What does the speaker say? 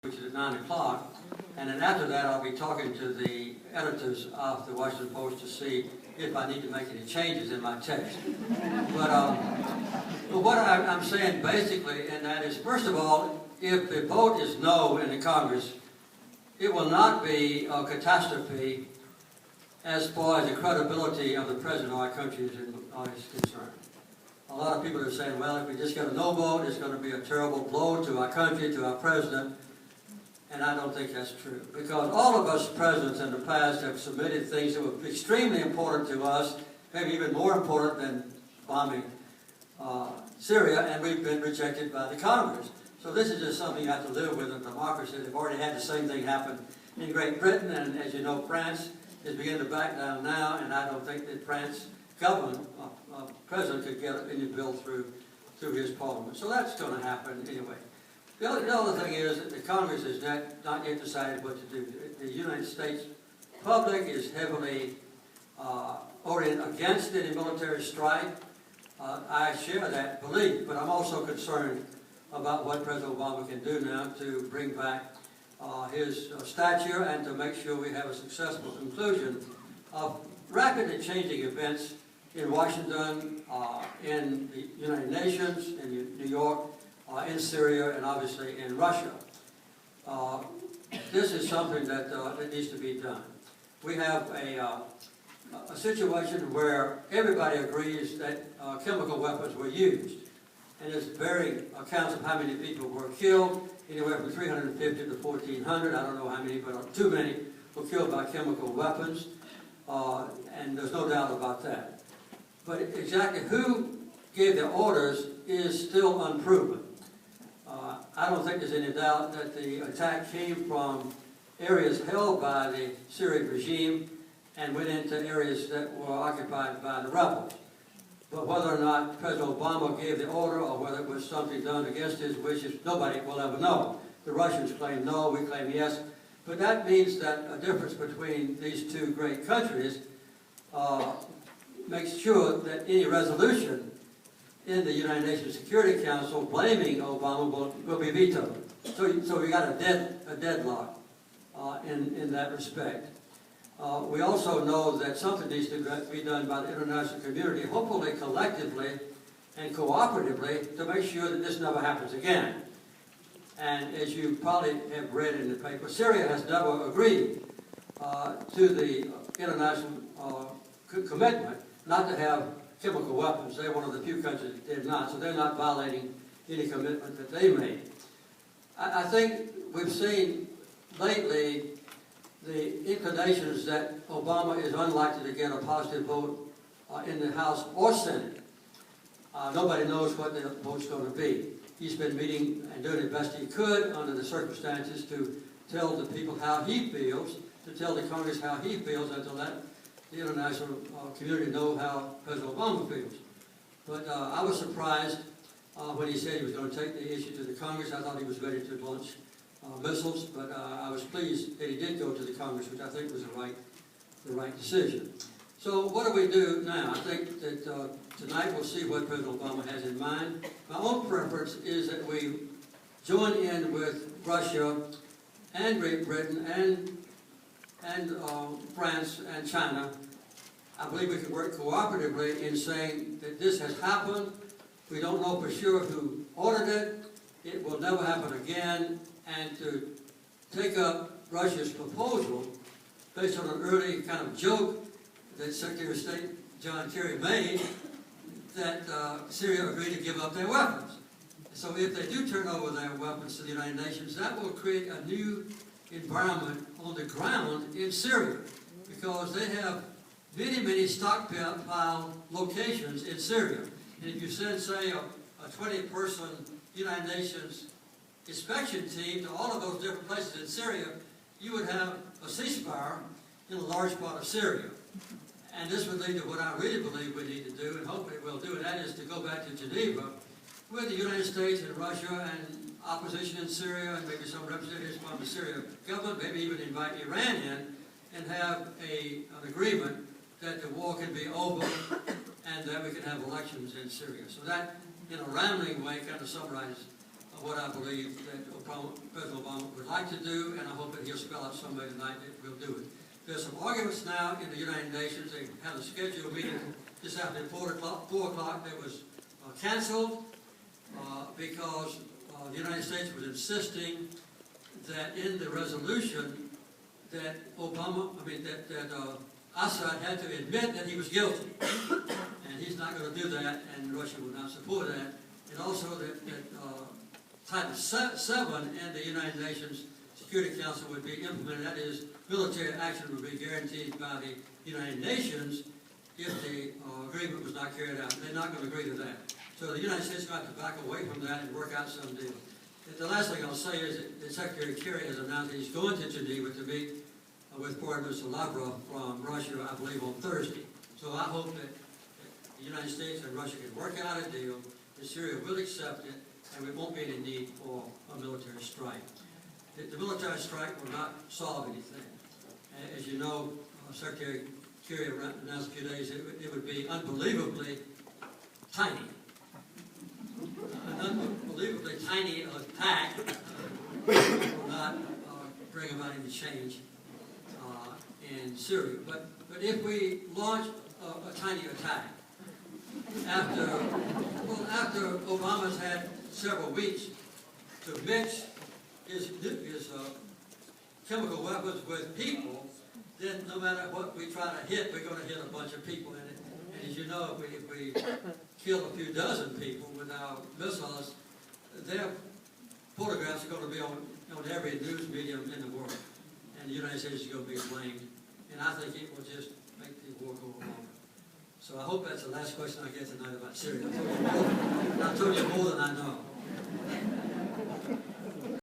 which is at 9 o'clock, and then after that I'll be talking to the editors of the Washington Post to see if I need to make any changes in my text. But what I'm saying basically, and that is, first of all, if the vote is no in the Congress, it will not be a catastrophe as far as the credibility of the President of our country is concerned. A lot of people are saying, well, if we just get a no vote, it's going to be a terrible blow to our country, to our President. And I don't think that's true. Because all of us presidents in the past have submitted things that were extremely important to us, maybe even more important than bombing Syria, and we've been rejected by the Congress. So this is just something you have to live with in democracy. They've already had the same thing happen in Great Britain, and as you know, France is beginning to back down now, and I don't think that France government, president could get any bill through his parliament. So that's going to happen anyway. The other thing is that the Congress has not yet decided what to do. The United States public is heavily oriented against any military strike. I share that belief, but I'm also concerned about what President Obama can do now to bring back his stature and to make sure we have a successful conclusion of rapidly changing events in Washington, in the United Nations, in New York, in Syria, and obviously in Russia. This is something that needs to be done. We have a situation where everybody agrees that chemical weapons were used. And there's varying accounts of how many people were killed, anywhere from 350 to 1,400. I don't know how many, but too many were killed by chemical weapons. And there's no doubt about that. But exactly who gave the orders is still unproven. I don't think there's any doubt that the attack came from areas held by the Syrian regime and went into areas that were occupied by the rebels. But whether or not President Obama gave the order or whether it was something done against his wishes, nobody will ever know. The Russians claim no, we claim yes. But that means that a difference between these two great countries makes sure that any resolution in the United Nations Security Council blaming Obama will be vetoed. So we got a deadlock in that respect. We also know that something needs to be done by the international community, hopefully collectively and cooperatively, to make sure that this never happens again. And as you probably have read in the paper, Syria has never agreed to the international commitment not to have chemical weapons. They're one of the few countries that did not, so they're not violating any commitment that they made. I think we've seen lately the inclinations that Obama is unlikely to get a positive vote in the House or Senate. Nobody knows what the vote's going to be. He's been meeting and doing the best he could under the circumstances to tell the people how he feels, to tell the Congress how he feels, and to let the international community know how President Obama feels. But I was surprised when he said he was going to take the issue to the Congress. I thought he was ready to launch missiles, but I was pleased that he did go to the Congress, which I think was the right decision. So what do we do now? I think that tonight we'll see what President Obama has in mind. My own preference is that we join in with Russia and Great Britain and France and China. I believe we can work cooperatively in saying that this has happened. We don't know for sure who ordered it. It will never happen again. And to take up Russia's proposal based on an early kind of joke that Secretary of State John Kerry made, that Syria agreed to give up their weapons. So if they do turn over their weapons to the United Nations, that will create a new environment on the ground in Syria, because they have many, many stockpile locations in Syria. And if you send, say, a 20-person United Nations inspection team to all of those different places in Syria, you would have a ceasefire in a large part of Syria. And this would lead to what I really believe we need to do, and hopefully we'll do, and that is to go back to Geneva with the United States and Russia and opposition in Syria, and maybe some representatives from the Syrian government, maybe even invite Iran in, and have an agreement that the war can be over and that we can have elections in Syria. So that, in a rambling way, kind of summarizes what I believe that President Obama would like to do, and I hope that he'll spell out somebody tonight that will do it. There's some arguments now in the United Nations. They had a scheduled meeting this afternoon, 4 o'clock, that was canceled because the United States was insisting that in the resolution that Assad had to admit that he was guilty. And he's not going to do that, and Russia will not support that. And also that Title 7 in the United Nations Security Council would be implemented. That is, military action would be guaranteed by the United Nations if the agreement was not carried out. They're not going to agree to that. So the United States is going to have to back away from that and work out some deal. The last thing I'll say is that Secretary Kerry has announced that he's going to Geneva to meet with Foreign Minister Lavrov from Russia, I believe, on Thursday. So I hope that the United States and Russia can work out a deal, that Syria will accept it, and we won't be any need for a military strike. The military strike will not solve anything. As you know, Secretary Kerry announced a few days it would be unbelievably tiny. An unbelievably tiny attack will not bring about any change in Syria. But if we launch a tiny attack, after Obama's had several weeks to mix his chemical weapons with people, then no matter what we try to hit, we're going to hit a bunch of people in it. And as you know, if we kill a few dozen people with our missiles, their photographs are going to be on every news medium in the world. And the United States is going to be blamed. And I think it will just make the war go on. So I hope that's the last question I get tonight about Syria. I told you more than I know.